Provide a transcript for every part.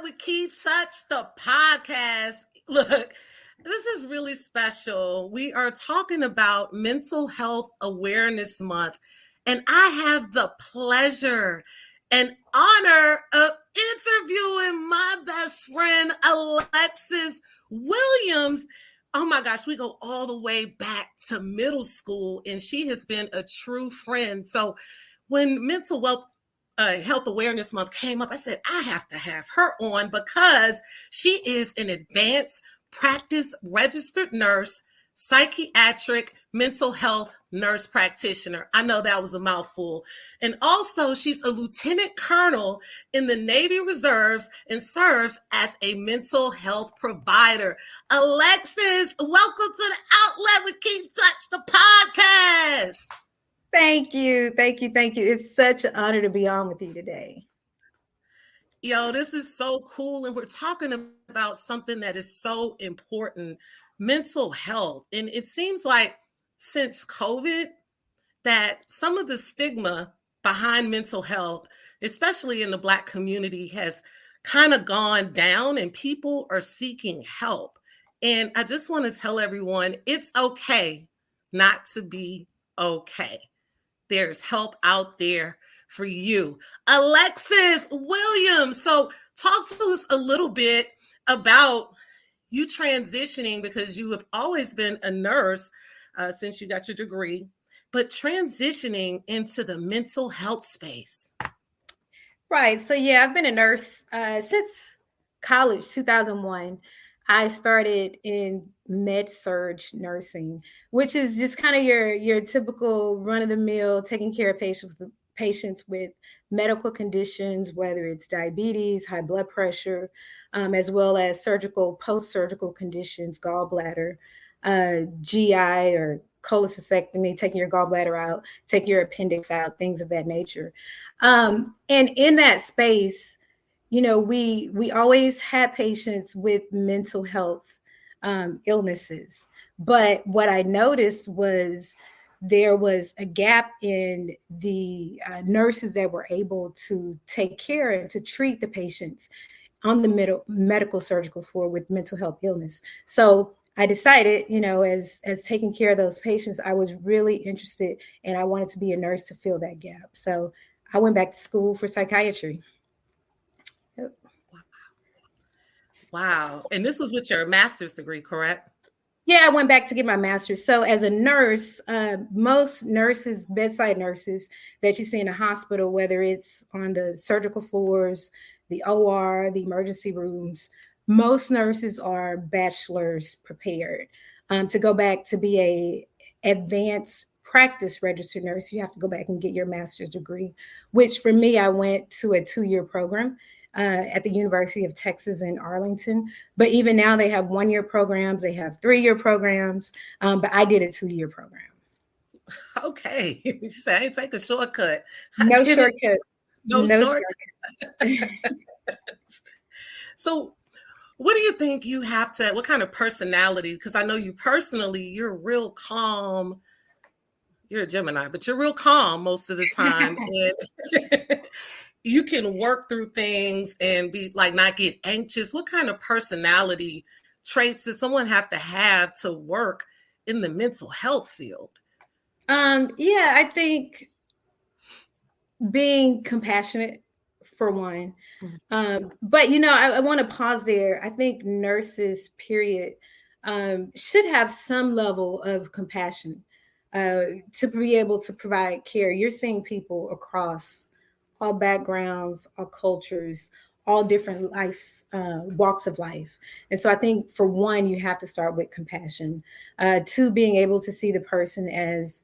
with Kei-Touch, the podcast. Look, this is really special. We are talking about Mental Health Awareness Month, and I have the pleasure and honor of interviewing my best friend, Alexis Williams. Oh my gosh, we go all the way back to middle school, and she has been a true friend. So when Health Awareness Month came up, I said, I have to have her on because she is an advanced practice registered nurse, psychiatric mental health nurse practitioner. I know that was a mouthful. And also, she's a lieutenant colonel in the Navy Reserves and serves as a mental health provider. Alexis, welcome to the Outlet with Kei-Touch, the podcast. Thank you. It's such an honor to be on with you today. Yo, this is so cool. And we're talking about something that is so important, mental health. And it seems like since COVID, that some of the stigma behind mental health, especially in the Black community, has kind of gone down and people are seeking help. And I just want to tell everyone, it's okay not to be okay. There's help out there for you. Alexis Williams. So talk to us a little bit about you transitioning, because you have always been a nurse since you got your degree, but transitioning into the mental health space. Right. So yeah, I've been a nurse since college, 2001. I started in med-surg nursing, which is just kind of your typical run-of-the-mill taking care of patients with medical conditions, whether it's diabetes, high blood pressure, as well as surgical, post-surgical conditions, gallbladder, GI or cholecystectomy, taking your gallbladder out, taking your appendix out, things of that nature. And in that space, you know, we always had patients with mental health illnesses. But what I noticed was there was a gap in the nurses that were able to take care and to treat the patients on the medical surgical floor with mental health illness. So I decided, you know, as taking care of those patients, I was really interested and I wanted to be a nurse to fill that gap. So I went back to school for psychiatry. Wow. And this was with your master's degree, correct? Yeah, I went back to get my master's. So as a nurse, most nurses, bedside nurses that you see in a hospital, whether it's on the surgical floors, the OR, the emergency rooms, most nurses are bachelor's prepared. To go back to be a advanced practice registered nurse, you have to go back and get your master's degree, which for me, I went to a 2-year program. At the University of Texas in Arlington. But even now they have 1-year programs, they have 3-year programs, but I did a 2-year program. Okay. You said I didn't take a shortcut. No shortcut. No shortcut. So what do you think you have to, what kind of personality? Because I know you personally, you're real calm. You're a Gemini, but you're real calm most of the time. And you can work through things and be like, not get anxious. What kind of personality traits does someone have to work in the mental health field? Yeah, I think being compassionate for one. But, you know, I want to pause there. I think nurses, period, should have some level of compassion to be able to provide care. You're seeing people across all backgrounds, all cultures, all different walks of life. And so I think for one, you have to start with compassion. 2, being able to see the person as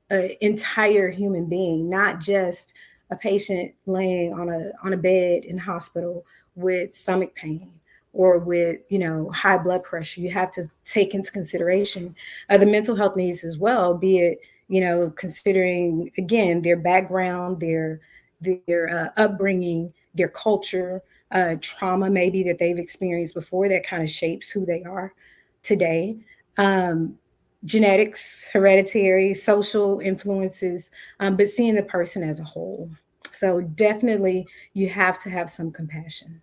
an entire human being, not just a patient laying on a bed in hospital with stomach pain or with, you know, high blood pressure. You have to take into consideration the mental health needs as well, be it, you know, considering, again, their background, their upbringing, their culture, trauma maybe that they've experienced before that kind of shapes who they are today. Genetics, hereditary, social influences, but seeing the person as a whole. So definitely you have to have some compassion.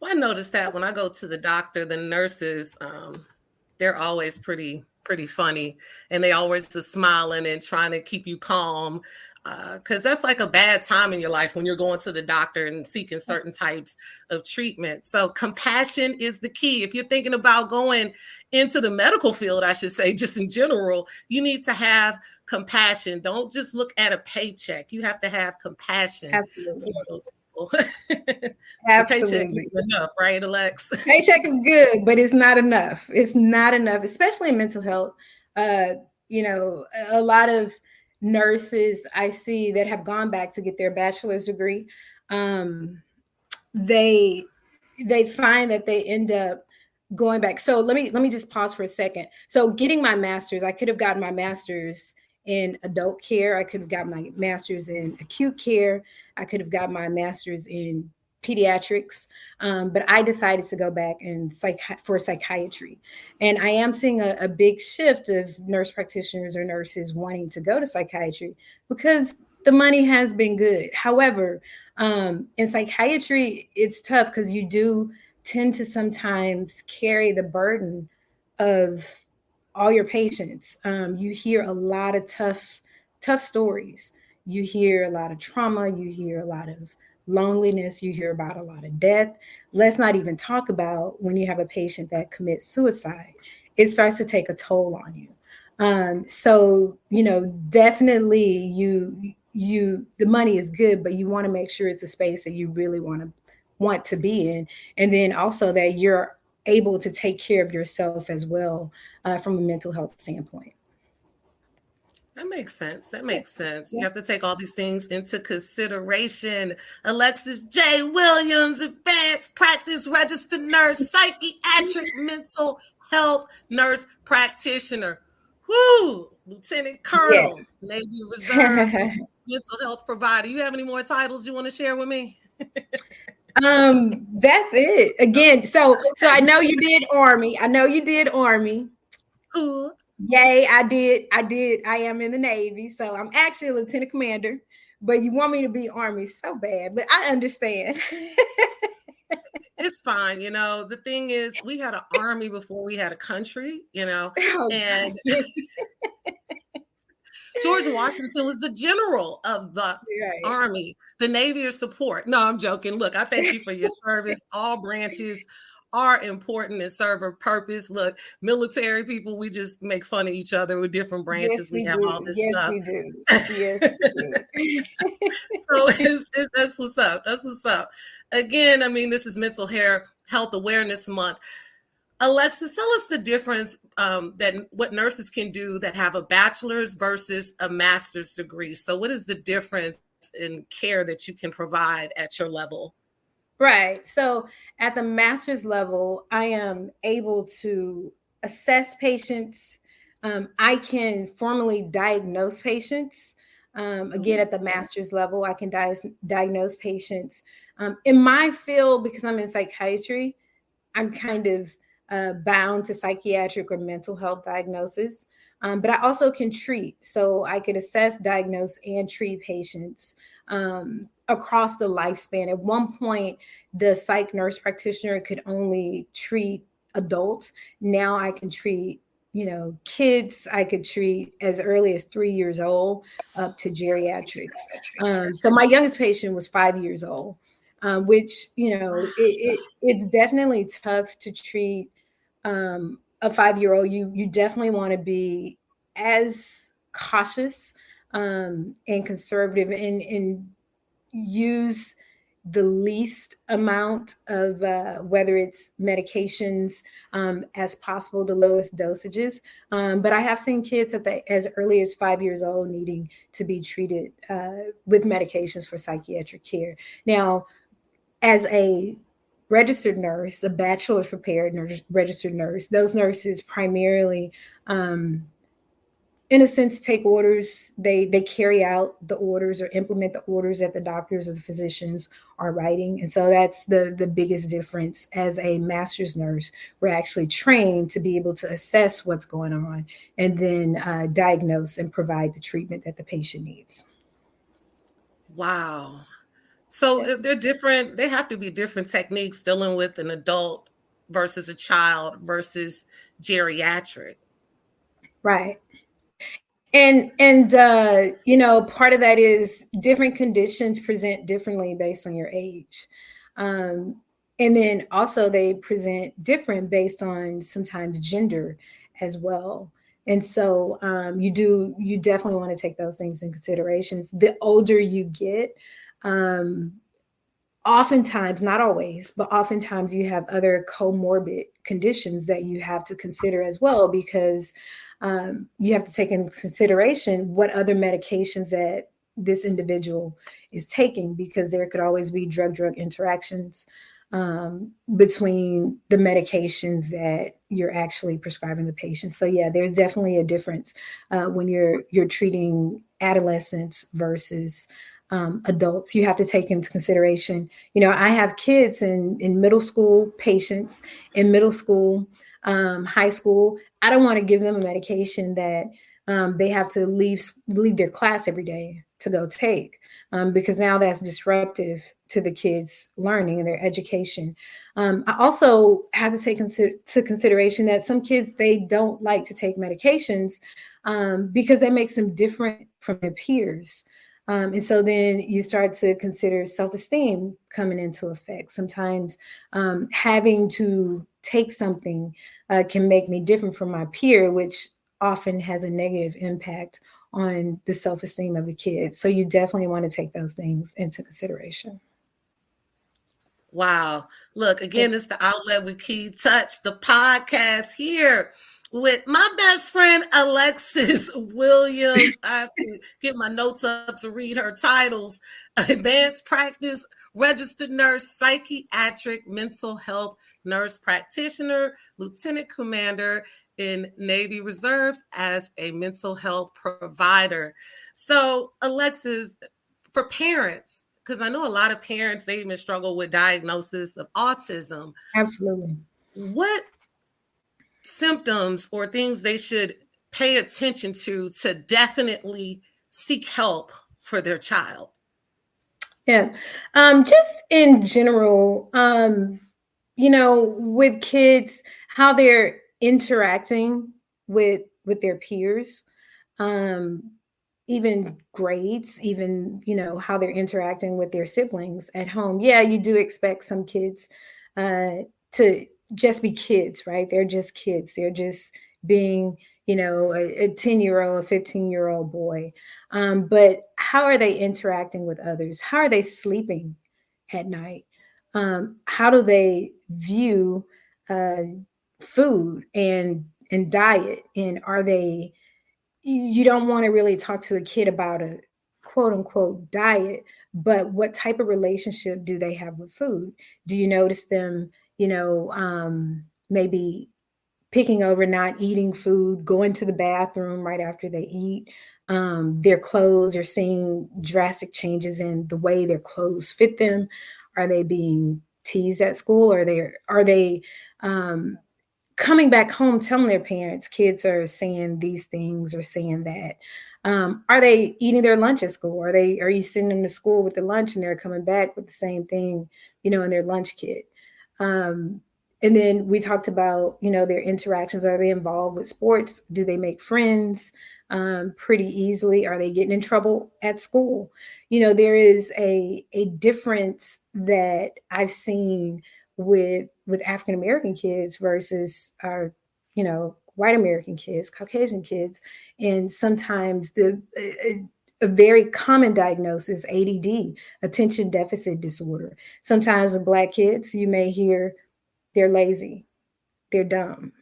Well, I noticed that when I go to the doctor, the nurses, they're always pretty funny, and they always are smiling and trying to keep you calm, because that's like a bad time in your life when you're going to the doctor and seeking certain types of treatment. So compassion is the key. If you're thinking about going into the medical field, I should say, just in general, you need to have compassion. Don't just look at a paycheck. You have to have compassion Absolutely. for those people. The paycheck Absolutely. isn't enough, right, Alex? Paycheck is good, but it's not enough. It's not enough, especially in mental health. A lot of nurses I see that have gone back to get their bachelor's degree, um, they find that they end up going back. So let me just pause for a second. So getting my master's, I could have gotten my master's in adult care. I could have got my master's in acute care. I could have got my master's in pediatrics, but I decided to go back and for psychiatry. And I am seeing a big shift of nurse practitioners or nurses wanting to go to psychiatry because the money has been good. However, in psychiatry, it's tough because you do tend to sometimes carry the burden of all your patients. You hear a lot of tough stories. You hear a lot of trauma. You hear a lot of loneliness. You hear about a lot of death. Let's not even talk about when you have a patient that commits suicide. It starts to take a toll on you. So, definitely the money is good, but you want to make sure it's a space that you really want to be in. And then also that you're able to take care of yourself as well, from a mental health standpoint. That makes sense. That makes sense. You Yeah. have to take all these things into consideration. Alexis J. Williams, advanced practice registered nurse, psychiatric mental health nurse practitioner. Woo! Lieutenant Yeah. Colonel, Navy Reserve mental health provider. You have any more titles you want to share with me? That's it. Again, so I know you did Army. I know you did Army. Cool. Yay, I did. I am in the Navy, so I'm actually a lieutenant commander. But you want me to be Army so bad, but I understand. It's fine. The thing is, we had an army before we had a country, Oh, and George Washington was the general of the right. Army. The Navy is support. No, I'm joking. Look, I thank you for your service. All branches are important and serve a purpose. Look, military people, we just make fun of each other with different branches. Yes, We have do. all this Yes, stuff. we do. Yes, we do. So that's what's up. That's what's up. Again, this is Mental Health Awareness Month. Alexis, tell us the difference that what nurses can do that have a bachelor's versus a master's degree. So what is the difference in care that you can provide at your level? Right. So at the master's level, I am able to assess patients. I can formally diagnose patients. Again, at the master's level, I can diagnose patients. In my field, because I'm in psychiatry, I'm kind of bound to psychiatric or mental health diagnosis. But I also can treat. So I could assess, diagnose, and treat patients across the lifespan. At one point, the psych nurse practitioner could only treat adults. Now I can treat, kids. I could treat as early as 3 years old up to geriatrics. So my youngest patient was 5 years old. Which, it's definitely tough to treat a 5-year-old. You definitely want to be as cautious and conservative and use the least amount of whether it's medications as possible, the lowest dosages. But I have seen kids as early as 5 years old needing to be treated with medications for psychiatric care. Now, as a registered nurse, a bachelor's prepared nurse, registered nurse, those nurses primarily, in a sense, take orders. They carry out the orders or implement the orders that the doctors or the physicians are writing. And so that's the biggest difference. As a master's nurse, we're actually trained to be able to assess what's going on and then diagnose and provide the treatment that the patient needs. Wow. So they're different. They have to be different techniques dealing with an adult versus a child versus geriatric. Right. Part of that is different conditions present differently based on your age. And then also they present different based on sometimes gender as well. And so you definitely want to take those things in considerations. The older you get, um, oftentimes, not always, but oftentimes you have other comorbid conditions that you have to consider as well, because you have to take into consideration what other medications that this individual is taking, because there could always be drug interactions between the medications that you're actually prescribing the patient. So yeah, there's definitely a difference when you're treating adolescents versus adults. You have to take into consideration, I have kids in middle school, patients in middle school, high school. I don't want to give them a medication that they have to leave their class every day to go take, because now that's disruptive to the kids' learning and their education. I also have to take into consideration that some kids, they don't like to take medications because that makes them different from their peers. And so then you start to consider self-esteem coming into effect. Sometimes having to take something can make me different from my peer, which often has a negative impact on the self-esteem of the kids. So you definitely want to take those things into consideration. Wow. Look, again, it's the Outlet with Kei-Touch, the podcast here with my best friend, Alexis Williams. I have to get my notes up to read her titles: advanced practice, registered nurse, psychiatric mental health nurse practitioner, lieutenant commander in Navy Reserves as a mental health provider. So, Alexis, for parents, because I know a lot of parents, they even struggle with diagnosis of autism. Absolutely. What symptoms or things they should pay attention to definitely seek help for their child? Yeah. Just in general, with kids, how they're interacting with their peers, um, even grades, even, how they're interacting with their siblings at home. Yeah, you do expect some kids to just be kids, right? They're just kids. They're just being, a 10-year-old, a 15-year-old boy. But how are they interacting with others? How are they sleeping at night? How do they view uh, food and diet? And are they, you don't want to really talk to a kid about a quote unquote diet, but what type of relationship do they have with food? Do you notice them, maybe picking over, not eating food, going to the bathroom right after they eat? Their clothes, are seeing drastic changes in the way their clothes fit them. Are they being teased at school? Are they coming back home telling their parents kids are saying these things or saying that? Are they eating their lunch at school? Are you sending them to school with the lunch and they're coming back with the same thing, in their lunch kit? And then we talked about, their interactions. Are they involved with sports? Do they make friends pretty easily? Are they getting in trouble at school? There is a difference that I've seen with African American kids versus our, white American kids, Caucasian kids. And sometimes a very common diagnosis, ADD, attention deficit disorder. Sometimes with Black kids, you may hear they're lazy, they're dumb.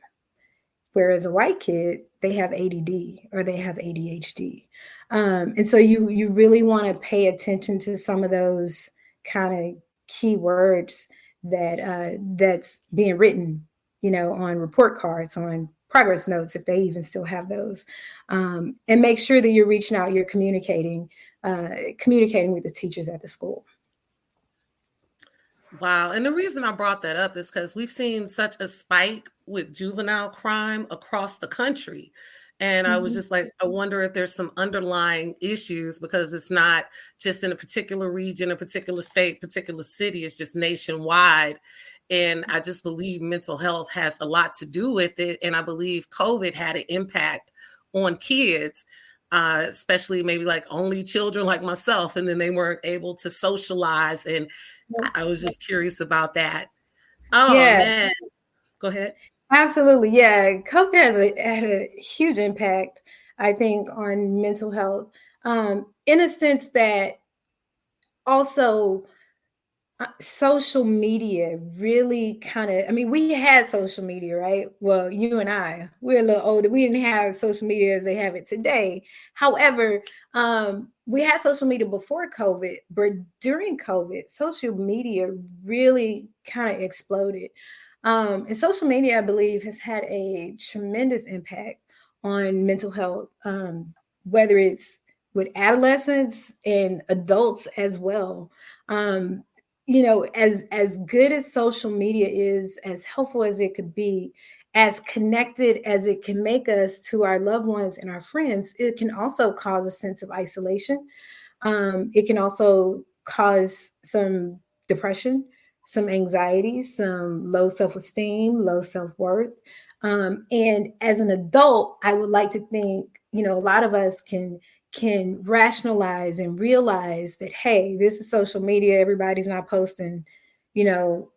Whereas a white kid, they have ADD or they have ADHD. And so you really want to pay attention to some of those kind of key words that's being written, on report cards, on progress notes, if they even still have those, and make sure that you're reaching out, you're communicating with the teachers at the school. Wow. And the reason I brought that up is because we've seen such a spike with juvenile crime across the country. And I was Mhm. just like, I wonder if there's some underlying issues because it's not just in a particular region, a particular state, particular city, it's just nationwide. And I just believe mental health has a lot to do with it. And I believe COVID had an impact on kids, especially maybe like only children like myself. And then they weren't able to socialize. And I was just curious about that. Oh, Yeah, man. Go ahead. absolutely. Yeah, COVID had a huge impact, I think, on mental health, in a sense that also social media really kind of, I mean, we had social media, right? Well, you and we're a little older. We didn't have social media as they have it today. However, we had social media before COVID, but during COVID, social media really kind of exploded. And social media, I believe, has had a tremendous impact on mental health, whether it's with adolescents and adults as well. Um, as good as social media is, as helpful as it could be, as connected as it can make us to our loved ones and our friends, it can also cause a sense of isolation. It can also cause some depression, some anxiety, some low self-esteem, low self-worth. And as an adult, I would like to think, a lot of us can rationalize and realize that, hey, this is social media. Everybody's not posting,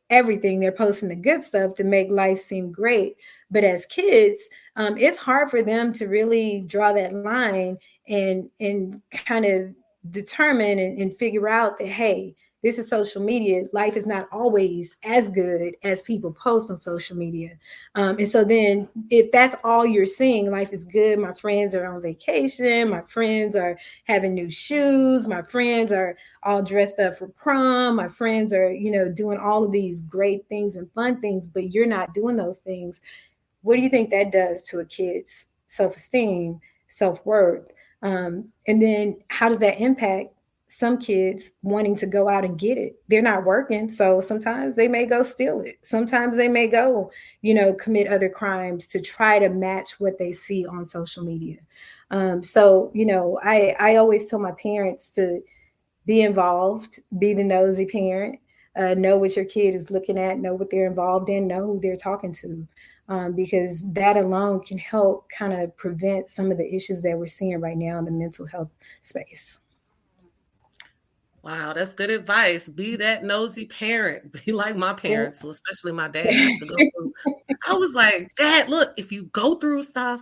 everything. They're posting the good stuff to make life seem great. But as kids, it's hard for them to really draw that line and kind of determine and figure out that, hey, this is social media. Life is not always as good as people post on social media. And so then if that's all you're seeing, life is good. My friends are on vacation. My friends are having new shoes. My friends are all dressed up for prom. My friends are, doing all of these great things and fun things, but you're not doing those things. What do you think that does to a kid's self-esteem, self-worth? And then how does that impact some kids wanting to go out and get it? They're not working, so sometimes they may go steal it. Sometimes they may go, commit other crimes to try to match what they see on social media. I always tell my parents to be involved, be the nosy parent, know what your kid is looking at, know what they're involved in, know who they're talking to, because that alone can help kind of prevent some of the issues that we're seeing right now in the mental health space. Wow, that's good advice. Be that nosy parent. Be like my Yep. parents, well, especially my dad used to go through. I was like, Dad, look, if you go through stuff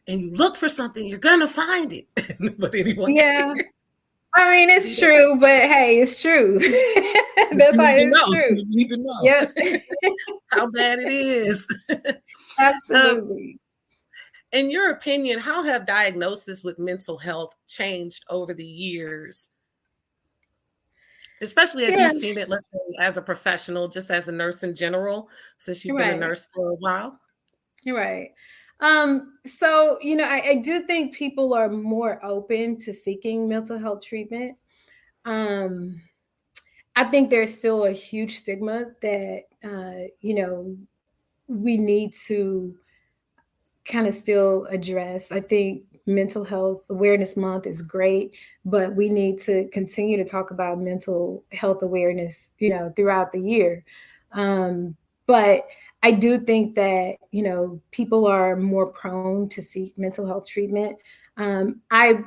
and you look for something, you're gonna find it. But anyway, Yeah. I mean, be it's that, true, but hey, it's true. but That's you how need to it's know. true. You need to know Yep. how bad it is. um, Absolutely. in your opinion, how have diagnoses with mental health changed over the years? Especially as Yeah, you've seen it, let's say as a professional, just as a nurse in general, since you've you're been a right. nurse for a while. You're right. So, I do think people are more open to seeking mental health treatment. Um, I think there's still a huge stigma that, we need to kind of still address. I think Mental Health Awareness Month is great, but we need to continue to talk about mental health awareness, throughout the year. But I do think that, people are more prone to seek mental health treatment. Um, I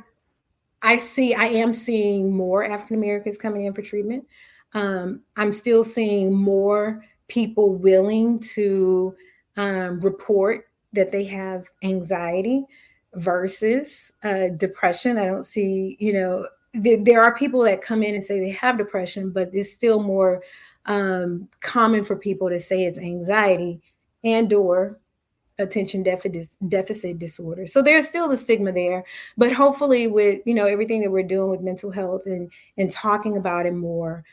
I am seeing more African Americans coming in for treatment. I'm still seeing more people willing to report that they have anxiety versus depression. I don't see, there are people that come in and say they have depression, but it's still more common for people to say it's anxiety and or attention deficit disorder. So there's still the stigma there, but hopefully with everything that we're doing with mental health and talking about it more,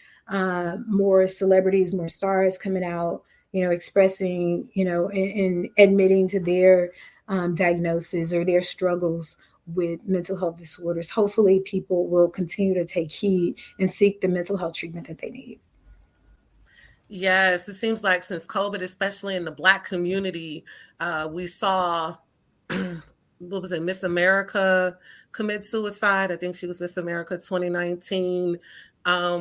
more celebrities, more stars coming out, expressing, and admitting to their diagnosis or their struggles with mental health disorders. Hopefully people will continue to take heed and seek the mental health treatment that they need. Yes, it seems like since COVID, especially in the Black community, we saw what was it, Miss America commit suicide. I think she was Miss America 2019.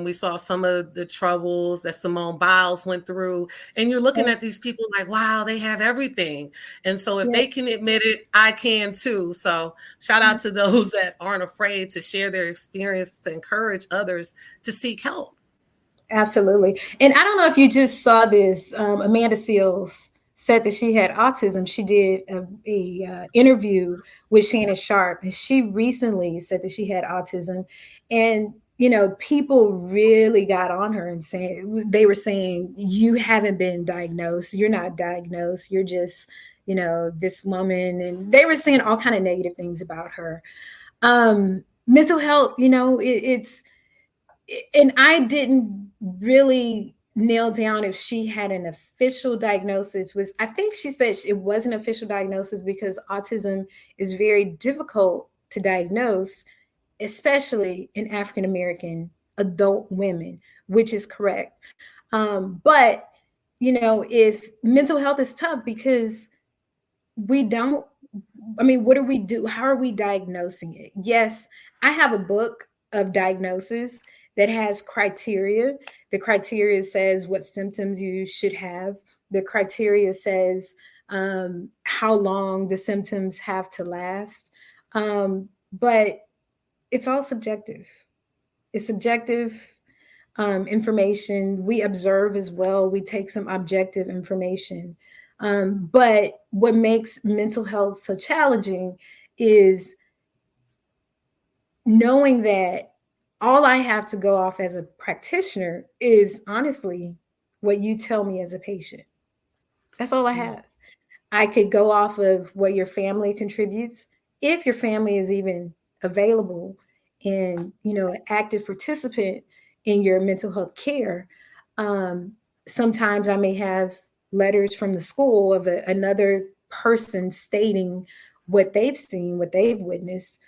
We saw some of the troubles that Simone Biles went through. And you're looking at these people like, wow, they have everything. And so if they can admit it, I can too. So shout out to those that aren't afraid to share their experience, to encourage others to seek help. Absolutely. And I don't know if you just saw this. Amanda Seales said that she had autism. She did a interview with Shannon Sharp, and she recently said that she had autism. And you know, people really got on her and they were saying, you haven't been diagnosed. You're not diagnosed. You're just, you know, this woman. And they were saying all kind of negative things about her. Mental health, you know, and I didn't really nail down if she had an official diagnosis. I think she said it was an official diagnosis because autism is very difficult to diagnose, especially in African-American adult women, which is correct. But, you know, if mental health is tough because what do we do? How are we diagnosing it? Yes, I have a book of diagnosis that has criteria. The criteria says what symptoms you should have. The criteria says how long the symptoms have to last. But it's all subjective. It's subjective information. We observe as well. We take some objective information. But what makes mental health so challenging is knowing that all I have to go off as a practitioner is honestly what you tell me as a patient. That's all I have. I could go off of what your family contributes, if your family is even available and, you know, an active participant in your mental health care. Sometimes I may have letters from the school of another person stating what they've seen, what they've witnessed,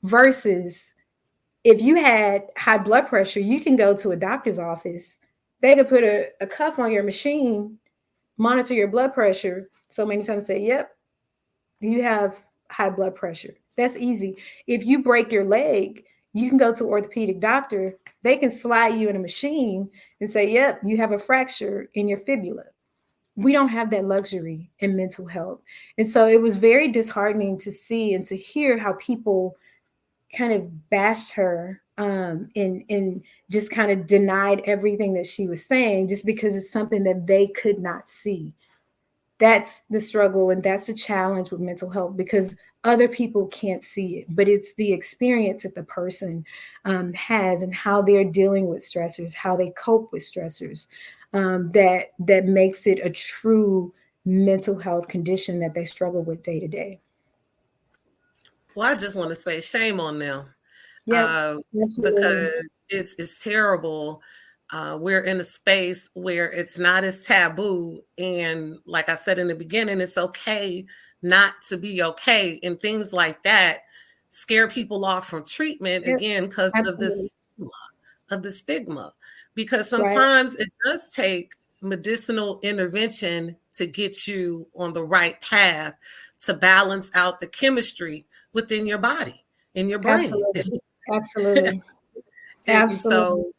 versus if you had high blood pressure, you can go to a doctor's office. They could put a cuff on your machine, monitor your blood pressure. So many times say, yep, you have high blood pressure. That's easy. If you break your leg, you can go to an orthopedic doctor. They can slide you in a machine and say, yep, you have a fracture in your fibula. We don't have that luxury in mental health. And so it was very disheartening to see and to hear how people kind of bashed her and just kind of denied everything that she was saying just because it's something that they could not see. That's the struggle, and that's a challenge with mental health because other people can't see it, but it's the experience that the person has and how they're dealing with stressors, how they cope with stressors, that makes it a true mental health condition that they struggle with day to day. Well, I just want to say shame on them. Yeah, because it's terrible. We're in a space where it's not as taboo. And like I said in the beginning, it's okay not to be okay. And things like that scare people off from treatment again because of the stigma. Because sometimes it does take medicinal intervention to get you on the right path to balance out the chemistry within your body, in your brain. Absolutely. So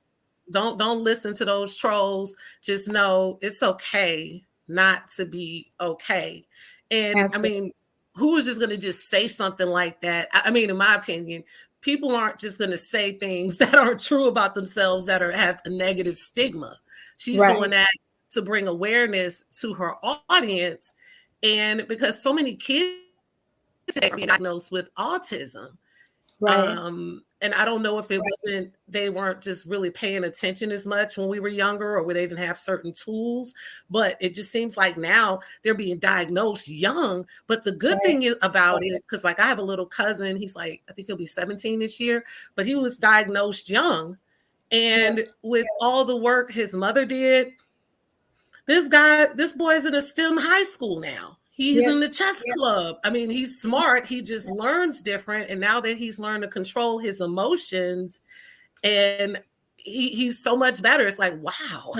don't listen to those trolls. Just know it's okay not to be okay. And I mean, who is just going to just say something like that? I mean, in my opinion, people aren't just going to say things that aren't true about themselves that have a negative stigma. She's doing that to bring awareness to her audience. And because so many kids are diagnosed with autism. And I don't know if it wasn't, they weren't just really paying attention as much when we were younger or they didn't have certain tools, but it just seems like now they're being diagnosed young. But the good thing about it, because like I have a little cousin, he's like, I think he'll be 17 this year, but he was diagnosed young. And with all the work his mother did, this boy's in a STEM high school now. He's in the chess club. I mean, he's smart. He just learns different. And now that he's learned to control his emotions and he's so much better. It's like, wow.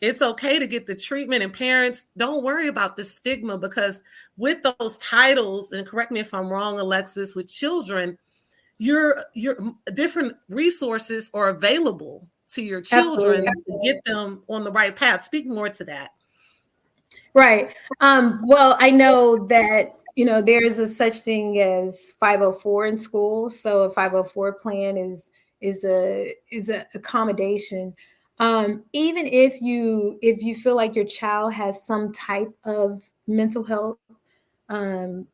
it's okay to get the treatment, and parents, don't worry about the stigma, because with those titles, and correct me if I'm wrong, Alexis, with children, your different resources are available to your children to get them on the right path. Speak more to that. Right. Well, I know that, there is a such thing as 504 in school. So a 504 plan is a accommodation. Even if you feel like your child has some type of mental health um,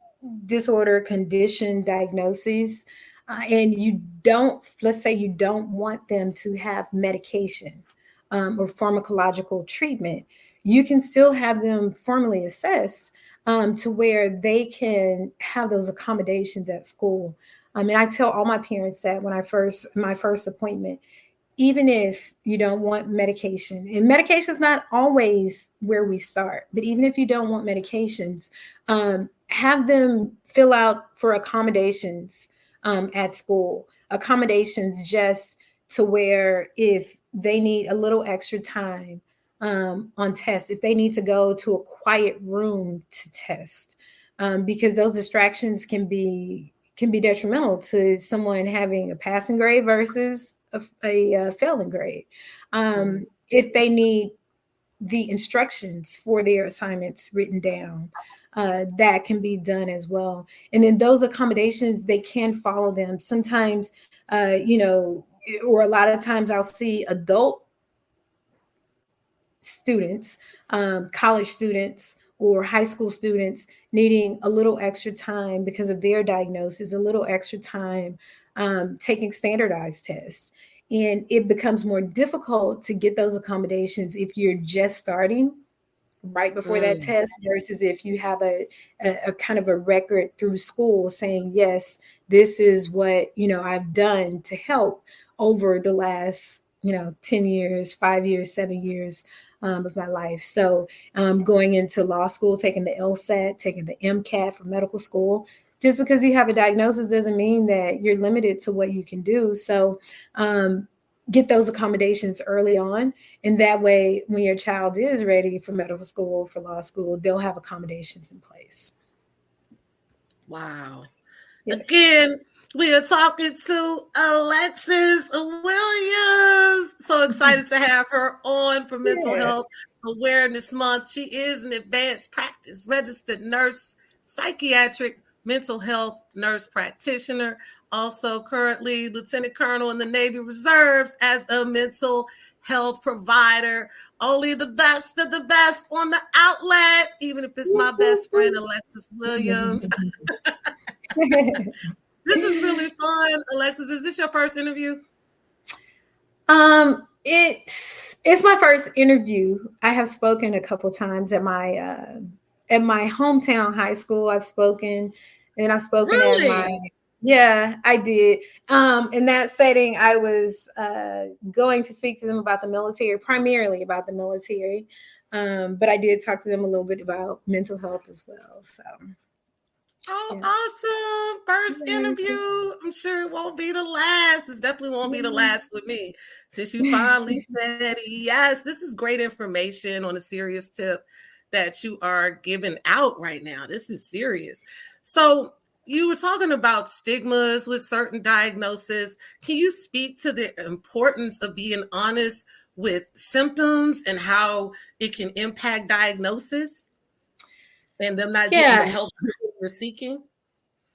disorder, condition, diagnosis, and you don't, let's say you don't want them to have medication or pharmacological treatment, you can still have them formally assessed to where they can have those accommodations at school. I mean, I tell all my parents that when my first appointment, even if you don't want medication, and medication is not always where we start, but even if you don't want medications, have them fill out for accommodations at school, accommodations just to where if they need a little extra time on tests, if they need to go to a quiet room to test, because those distractions can be detrimental to someone having a passing grade versus a failing grade. If they need the instructions for their assignments written down, that can be done as well. And then those accommodations, they can follow them. Sometimes, or a lot of times I'll see adult students, college students, or high school students needing a little extra time because of their diagnosis, a little extra time taking standardized tests. And it becomes more difficult to get those accommodations if you're just starting right before that test versus if you have a kind of a record through school saying, yes, this is what, I've done to help over the last, 10 years, 5 years, 7 years of my life. So going into law school, taking the LSAT, taking the MCAT for medical school, just because you have a diagnosis doesn't mean that you're limited to what you can do. So get those accommodations early on. And that way, when your child is ready for medical school, for law school, they'll have accommodations in place. Wow. Yes. Again, we are talking to Alexis Williams. So excited to have her on for Mental Health Awareness Month. She is an advanced practice registered nurse, psychiatric mental health nurse practitioner, also currently Lieutenant Colonel in the Navy Reserves as a mental health provider. Only the best of the best on the outlet, even if it's my best friend, Alexis Williams. This is really fun. Alexis, is this your first interview? It's my first interview. I have spoken a couple times at my hometown high school. I've spoken, and I've spoken at I did. In that setting, I was going to speak to them about the military, primarily about the military. But I did talk to them a little bit about mental health as well. So. Awesome. First interview. I'm sure it won't be the last. It definitely won't be the last with me. Since you finally said yes, this is great information on a serious tip that you are giving out right now. This is serious. So you were talking about stigmas with certain diagnoses. Can you speak to the importance of being honest with symptoms and how it can impact diagnosis and them not getting the help you're seeking?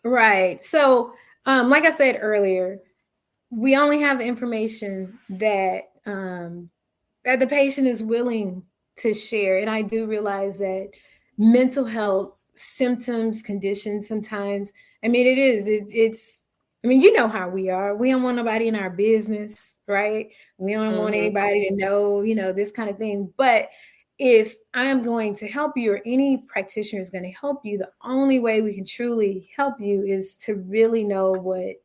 Right. So, like I said earlier, we only have information that the patient is willing to share. And I do realize that mental health symptoms, conditions, sometimes, I mean, it's, I mean, you know how we are. We don't want nobody in our business, right? We don't want anybody to know, this kind of thing. But if I'm going to help you or any practitioner is going to help you, the only way we can truly help you is to really know what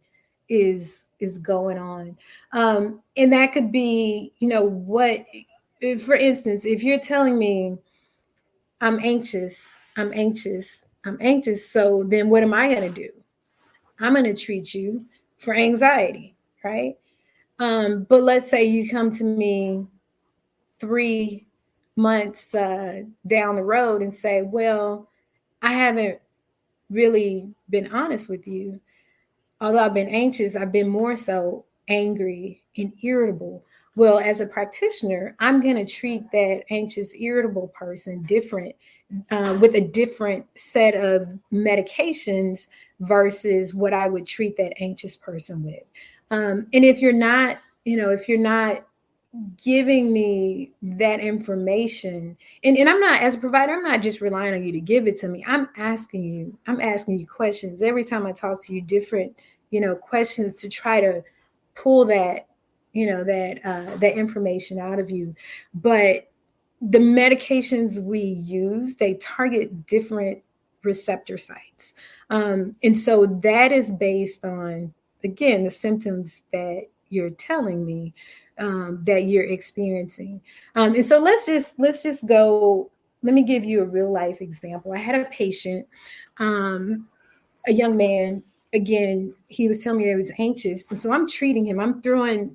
is going on. And that could be, what, for instance, if you're telling me I'm anxious. So then what am I going to do? I'm going to treat you for anxiety, right? But let's say you come to me 3 months down the road and say, well, I haven't really been honest with you. Although I've been anxious, I've been more so angry and irritable. Well, as a practitioner, I'm going to treat that anxious, irritable person different, with a different set of medications versus what I would treat that anxious person with. And if you're not, if you're not giving me that information, and I'm not, as a provider, I'm not just relying on you to give it to me. I'm asking you questions every time I talk to you, different, questions to try to pull that, that information out of you. But the medications we use, they target different receptor sites. And so that is based on, again, the symptoms that you're telling me, that you're experiencing. And so let's just go. Let me give you a real life example. I had a patient, a young man. Again, he was telling me that he was anxious, and so I'm treating him. I'm throwing,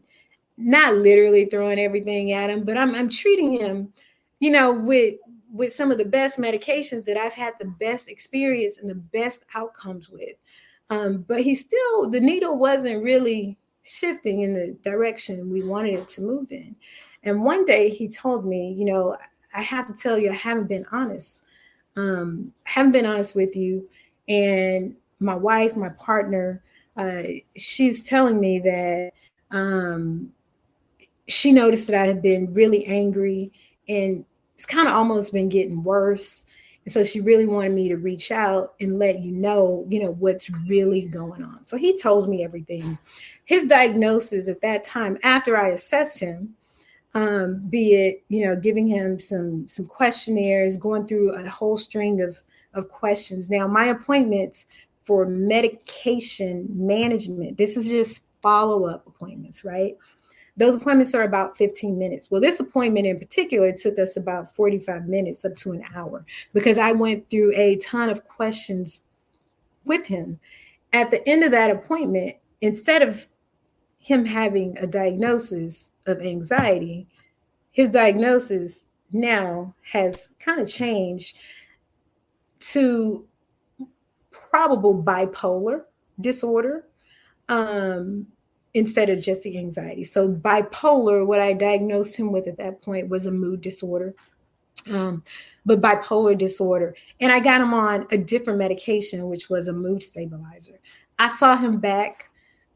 not literally throwing everything at him, but I'm treating him, with some of the best medications that I've had the best experience and the best outcomes with. But the needle wasn't really shifting in the direction we wanted it to move in. And one day he told me, I have to tell you, I haven't been honest. Haven't been honest with you. And my wife, my partner, she's telling me that she noticed that I had been really angry, and it's kind of almost been getting worse. And so she really wanted me to reach out and let you know, what's really going on. So he told me everything. His diagnosis at that time, after I assessed him, be it, giving him some questionnaires, going through a whole string of questions. Now, my appointments for medication management, this is just follow-up appointments, right? Those appointments are about 15 minutes. Well, this appointment in particular took us about 45 minutes up to an hour, because I went through a ton of questions with him. At the end of that appointment, instead of him having a diagnosis of anxiety, his diagnosis now has kind of changed to probable bipolar disorder, instead of just the anxiety. So bipolar, what I diagnosed him with at that point was a mood disorder, but bipolar disorder. And I got him on a different medication, which was a mood stabilizer. I saw him back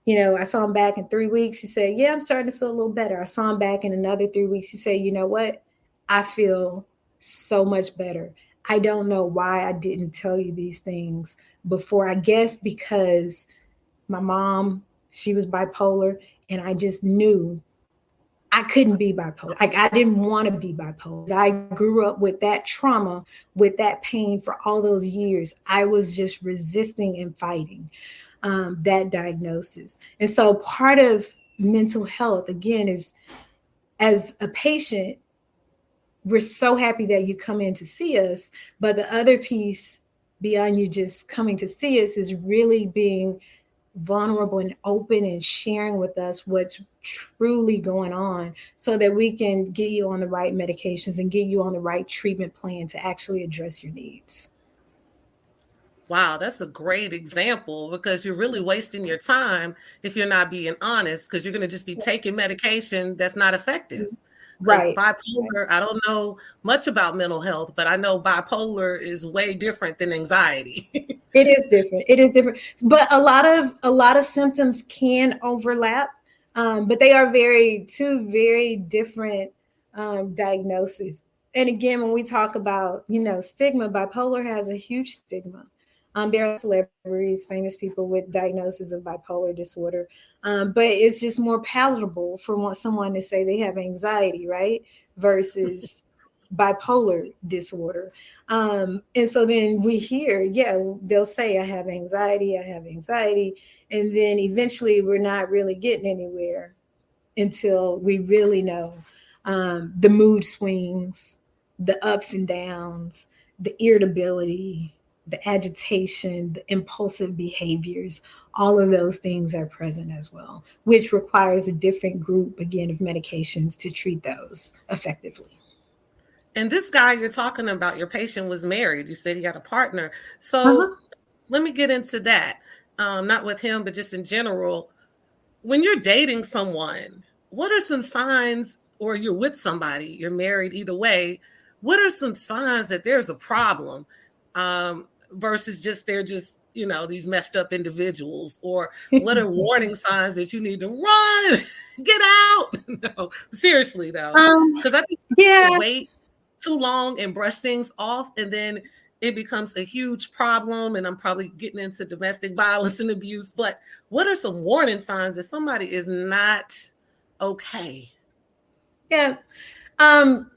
in 3 weeks. He said, yeah, I'm starting to feel a little better. I saw him back in another 3 weeks. He said, you know what? I feel so much better. I don't know why I didn't tell you these things before. I guess because my mom, she was bipolar, and I just knew I couldn't be bipolar. Like, I didn't want to be bipolar. I grew up with that trauma, with that pain for all those years. I was just resisting and fighting that diagnosis. And so part of mental health, again, is, as a patient, we're so happy that you come in to see us. But the other piece beyond you just coming to see us is really being vulnerable and open and sharing with us what's truly going on, so that we can get you on the right medications and get you on the right treatment plan to actually address your needs. Wow, that's a great example, because you're really wasting your time if you're not being honest, because you're going to just be taking medication that's not effective. Because Right. bipolar, I don't know much about mental health, but I know bipolar is way different than anxiety. It is different. It is different. But a lot of symptoms can overlap, but they are two very different diagnoses. And again, when we talk about, stigma, bipolar has a huge stigma. There are celebrities, famous people with diagnosis of bipolar disorder, but it's just more palatable for someone to say they have anxiety, right? Versus bipolar disorder. And so then we hear, they'll say, I have anxiety. And then eventually we're not really getting anywhere until we really know the mood swings, the ups and downs, the irritability, the agitation, the impulsive behaviors. All of those things are present as well, which requires a different group, again, of medications to treat those effectively. And this guy you're talking about, your patient was married. You said he had a partner. Uh-huh. So let me get into that. Not with him, but just in general. When you're dating someone, what are some signs, or you're with somebody, you're married, either way, what are some signs that there's a problem versus just they're just, these messed up individuals? Or what are warning signs that you need to run, get out? No, seriously though, because I think Yeah. people wait too long and brush things off, and then it becomes a huge problem. And I'm probably getting into domestic violence and abuse, but what are some warning signs that somebody is not okay? Yeah. Someone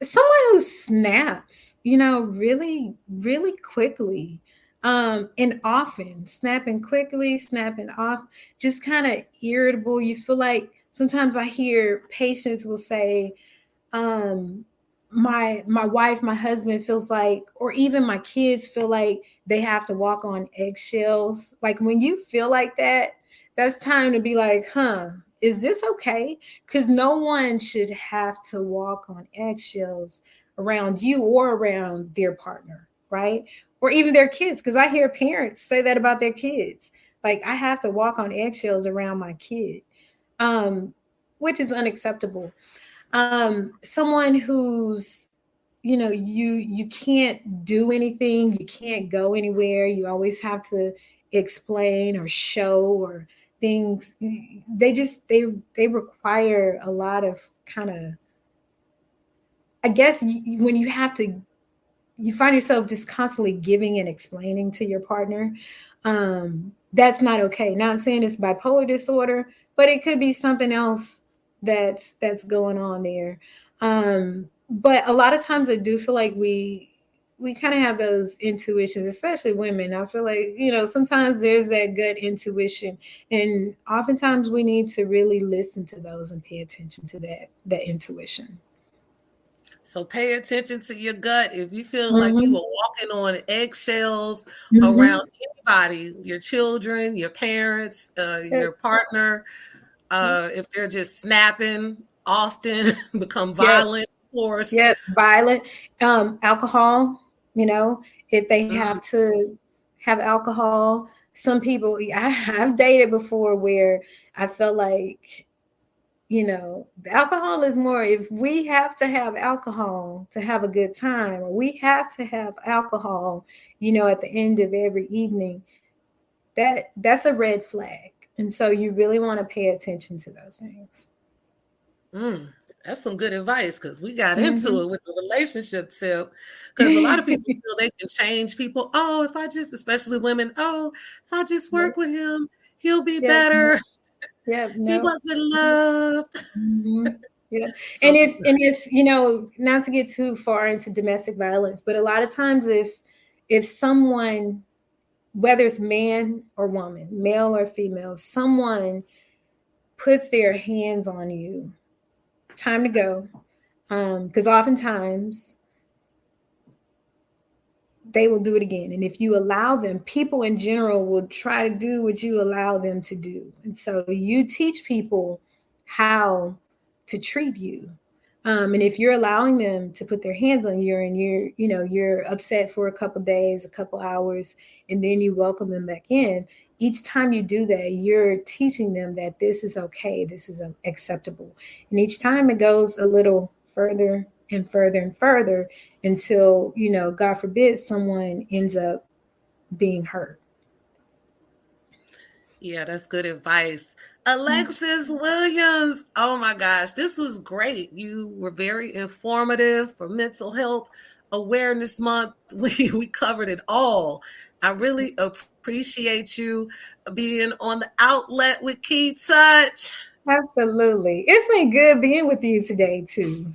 who snaps, really, really quickly, and often, snapping quickly, snapping off, just kind of irritable. You feel like sometimes I hear patients will say, my wife, my husband feels like, or even my kids feel like they have to walk on eggshells. Like when you feel like that, that's time to be like, is this okay? Because no one should have to walk on eggshells around you or around their partner, right? Or even their kids. Because I hear parents say that about their kids. Like, I have to walk on eggshells around my kid, which is unacceptable. Someone who's, you can't do anything, you can't go anywhere, you always have to explain or show or things. They require a lot of kind of, I guess, when you have to, you find yourself just constantly giving and explaining to your partner. That's not okay. Not saying it's bipolar disorder, but it could be something else that's going on there. But a lot of times I do feel like we kind of have those intuitions, especially women. I feel like, sometimes there's that gut intuition, and oftentimes we need to really listen to those and pay attention to that intuition. So pay attention to your gut. If you feel like you Mm-hmm. are walking on eggshells Mm-hmm. around anybody, your children, your parents, your Yep. partner, if they're just snapping often, become Yep. violent, of course. Yep. Violent. Alcohol, if they Mm, have to have alcohol. Some people, I've dated before where I felt like, the alcohol is more, if we have to have alcohol to have a good time, or we have to have alcohol, at the end of every evening, that's a red flag. And so you really want to pay attention to those things. mm. That's some good advice, because we got into Mm-hmm. it with the relationship tip. Because a lot of people feel they can change people. Oh, if I just, especially women, if I just Yep. work with him, he'll be Yep. better. Yep. He No. wasn't loved. Mm-hmm. Yeah. So, And if not to get too far into domestic violence, but a lot of times if someone, whether it's man or woman, male or female, someone puts their hands on you, time to go. Because oftentimes they will do it again. And if you allow them, people in general will try to do what you allow them to do. And so you teach people how to treat you. And if you're allowing them to put their hands on you, and you're upset for a couple days, a couple hours, and then you welcome them back in, each time you do that, you're teaching them that this is okay, this is acceptable. And each time it goes a little further and further and further until, God forbid, someone ends up being hurt. yeah, that's good advice. Alexis Williams. Oh my gosh, this was great. You were very informative for Mental Health Awareness Month. We covered it all. I really appreciate you being on the outlet with Kei-Touch. Absolutely. It's been good being with you today, too.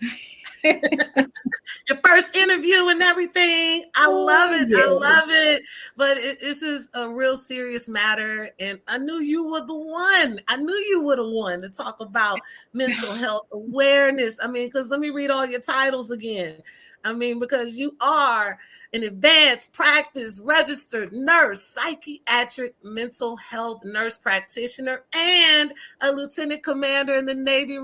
Your first interview and everything. I love Oh, it. I yeah. love it. But this is a real serious matter. And I knew you were the one. I knew you were the one to talk about mental health awareness. I mean, because let me read all your titles again. I mean, because you are an advanced practice registered nurse, psychiatric mental health nurse practitioner, and a lieutenant commander in the Navy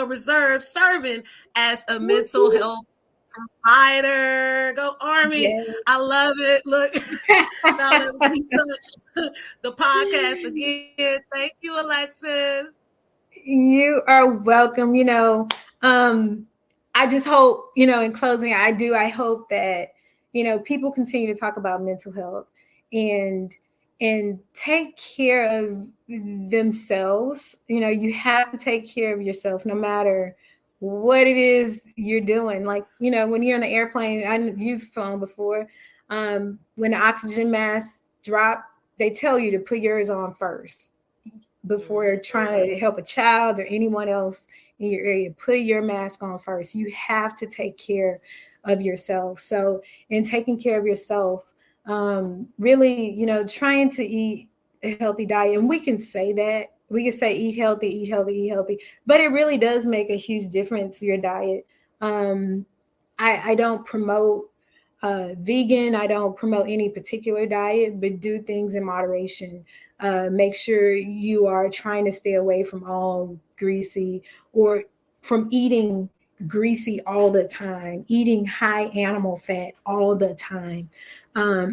Reserve serving as a mental health provider. Go Army. Yes. I love it. Look, now that we touch the podcast again. Thank you, Alexis. You are welcome. I just hope, in closing, I hope that, people continue to talk about mental health and take care of themselves. You have to take care of yourself no matter what it is you're doing. Like, when you're on the airplane, you've flown before. When the oxygen masks drop, they tell you to put yours on first before trying to help a child or anyone else in your area. Put your mask on first. You have to take care of yourself. So in taking care of yourself, really, trying to eat a healthy diet. And we can say that. We can say eat healthy, eat healthy, eat healthy. But it really does make a huge difference, your diet. I don't promote vegan. I don't promote any particular diet, but do things in moderation. Make sure you are trying to stay away from all greasy or from eating greasy all the time, eating high animal fat all the time,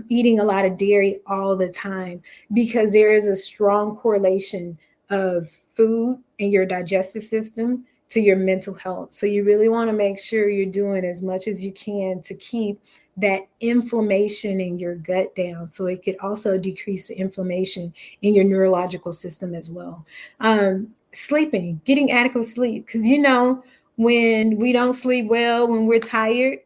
eating a lot of dairy all the time, because there is a strong correlation of food in your digestive system to your mental health. So you really want to make sure you're doing as much as you can to keep that inflammation in your gut down. So it could also decrease the inflammation in your neurological system as well. Sleeping, getting adequate sleep. Because when we don't sleep well, when we're tired,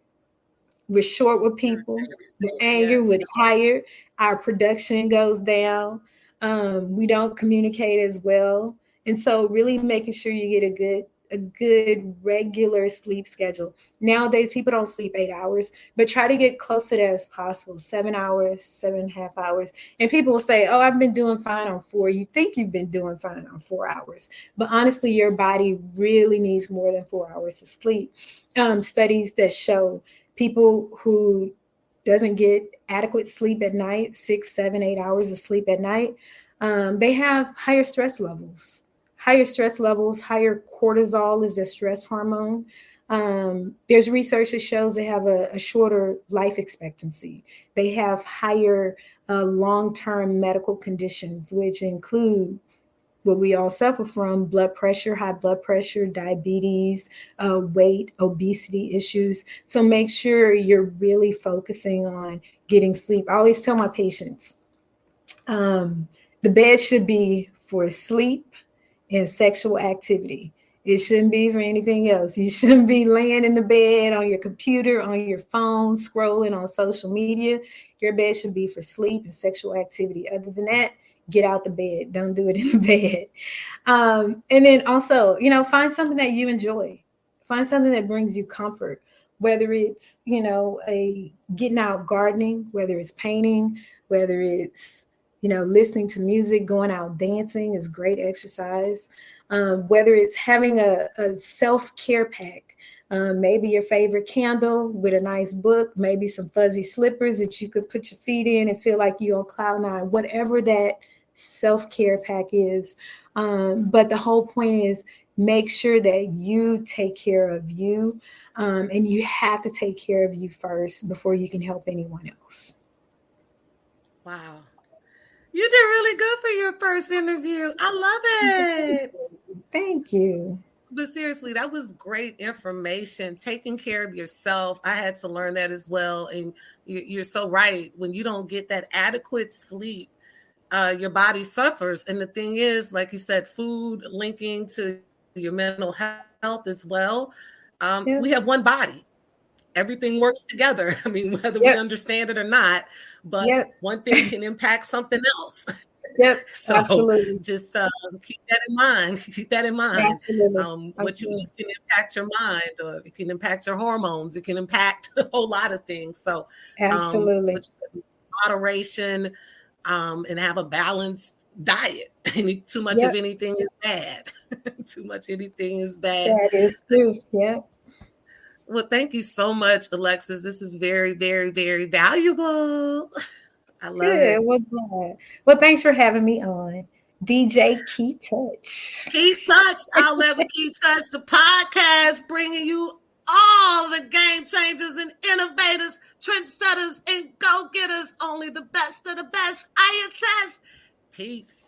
we're short with people, we're angry, we're tired, our production goes down, we don't communicate as well. And so really making sure you get a good regular sleep schedule. Nowadays, people don't sleep 8 hours, but try to get close to that as possible. 7 hours, 7.5 hours. And people will say, oh, I've been doing fine on 4. You think you've been doing fine on 4 hours, but honestly, your body really needs more than 4 hours to sleep. Studies that show people who doesn't get adequate sleep at night, 6, 7, 8 hours of sleep at night, they have higher stress levels. Higher cortisol is the stress hormone. There's research that shows they have a shorter life expectancy. They have higher long-term medical conditions, which include what we all suffer from: blood pressure, high blood pressure, diabetes, weight, obesity issues. So make sure you're really focusing on getting sleep. I always tell my patients, the bed should be for sleep and sexual activity. It shouldn't be for anything else. You shouldn't be laying in the bed on your computer, on your phone, scrolling on social media. Your bed should be for sleep and sexual activity. Other than that, get out the bed. Don't do it in the bed. And then also, find something that you enjoy. Find something that brings you comfort, whether it's, getting out gardening, whether it's painting, whether it's, listening to music, going out dancing is great exercise. Whether it's having a self-care pack, maybe your favorite candle with a nice book, maybe some fuzzy slippers that you could put your feet in and feel like you're on cloud nine, whatever that self-care pack is. But the whole point is make sure that you take care of you, and you have to take care of you first before you can help anyone else. Wow. You did really good for your first interview. I love it. Thank you. But seriously, that was great information. Taking care of yourself. I had to learn that as well. And you're so right. When you don't get that adequate sleep, your body suffers. And the thing is, like you said, food linking to your mental health as well. We have one body. Everything works together. I mean, whether we understand it or not, but one thing can impact something else. Yep. So absolutely. Just keep that in mind. Keep that in mind. Absolutely. What you eat can impact your mind, or it can impact your hormones. It can impact a whole lot of things. So absolutely. Moderation, and have a balanced diet. Too much of anything is bad. Too much anything is bad. That is true. Yeah. Well, thank you so much, Alexis. This is very, very, very valuable. I love it. Well, thanks for having me on. DJ Kei-Touch. Kei-Touch, I'll let Kei-Touch, the podcast, bringing you all the game changers and innovators, trendsetters and go-getters. Only the best of the best. I attest. Peace.